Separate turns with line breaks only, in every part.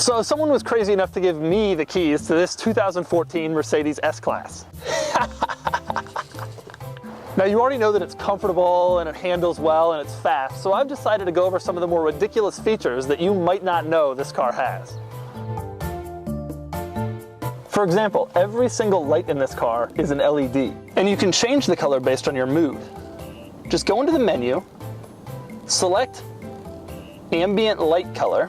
So someone was crazy enough to give me the keys to this 2014 Mercedes S-Class. Now you already know that it's comfortable and it handles well and it's fast, so I've decided to go over some of the more ridiculous features that you might not know this car has. For example, every single light in this car is an LED, and you can change the color based on your mood. Just go into the menu, select ambient light color,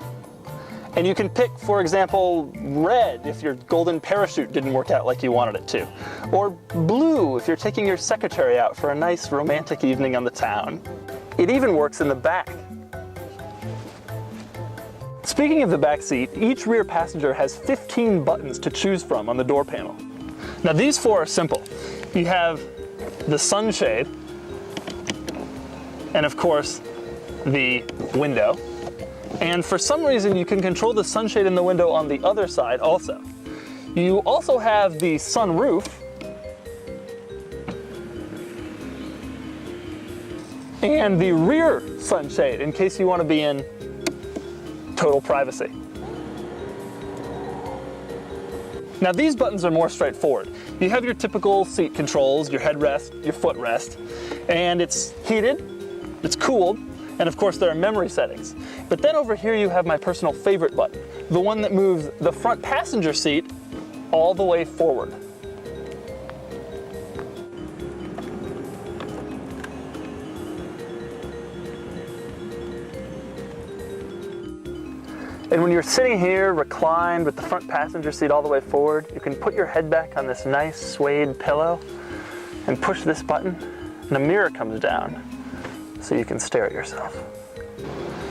and you can pick, for example, red if your golden parachute didn't work out like you wanted it to, or blue if you're taking your secretary out for a nice romantic evening on the town. It even works in the back. Speaking of the back seat, each rear passenger has 15 buttons to choose from on the door panel. Now these four are simple. You have the sunshade, and of course the window. And for some reason you can control the sunshade in the window on the other side also. You also have the sunroof, and the rear sunshade in case you want to be in total privacy. Now these buttons are more straightforward. You have your typical seat controls, your headrest, your footrest, and it's heated, it's cooled, and of course there are memory settings. But then over here you have my personal favorite button, the one that moves the front passenger seat all the way forward. And when you're sitting here reclined with the front passenger seat all the way forward, you can put your head back on this nice suede pillow and push this button, and a mirror comes down so you can stare at yourself.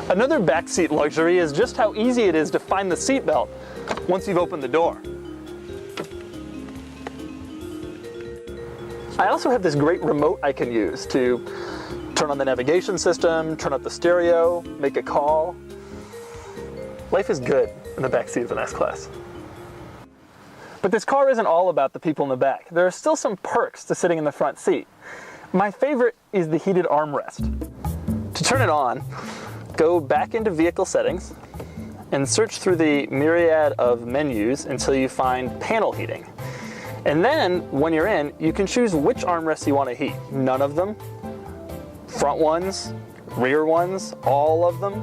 Another backseat luxury is just how easy it is to find the seatbelt once you've opened the door. I also have this great remote I can use to turn on the navigation system, turn up the stereo, make a call. Life is good in the backseat of an S-Class. But this car isn't all about the people in the back. There are still some perks to sitting in the front seat. My favorite is the heated armrest. To turn it on, go back into vehicle settings and search through the myriad of menus until you find panel heating. And then, when you're in, you can choose which armrests you want to heat. None of them, front ones, rear ones, all of them.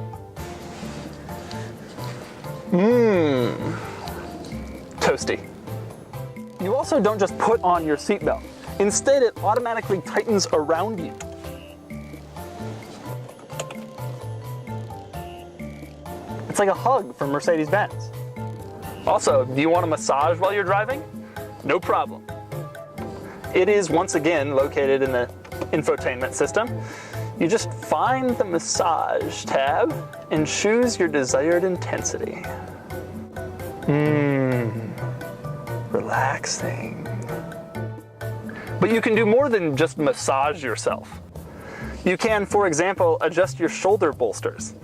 Toasty. You also don't just put on your seatbelt. Instead, it automatically tightens around you. It's like a hug from Mercedes-Benz. Also, do you want a massage while you're driving? No problem. It is once again located in the infotainment system. You just find the massage tab and choose your desired intensity. Relaxing. But you can do more than just massage yourself. You can, for example, adjust your shoulder bolsters.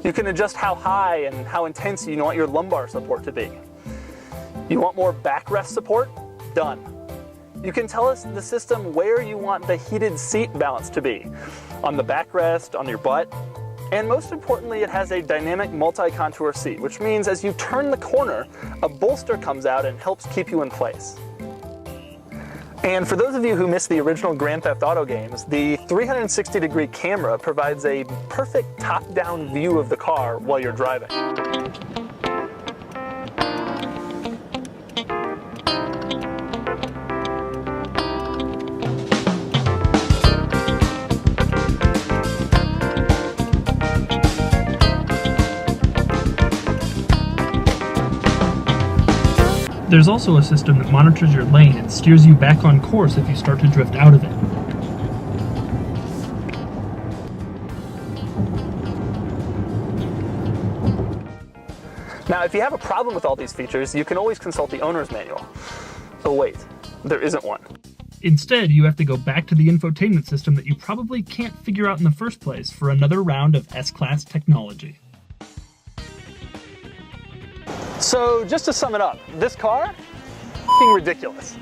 You can adjust how high and how intense you want your lumbar support to be. You want more backrest support? Done. You can tell us the system where you want the heated seat balance to be. On the backrest, on your butt, and most importantly, it has a dynamic multi-contour seat, which means as you turn the corner, a bolster comes out and helps keep you in place. And for those of you who missed the original Grand Theft Auto games, the 360-degree camera provides a perfect top-down view of the car while you're driving.
There's also a system that monitors your lane and steers you back on course if you start to drift out of it.
Now, if you have a problem with all these features, you can always consult the owner's manual. Oh wait, there isn't one.
Instead, you have to go back to the infotainment system that you probably can't figure out in the first place for another round of S-Class technology.
So just to sum it up, this car, f***ing ridiculous.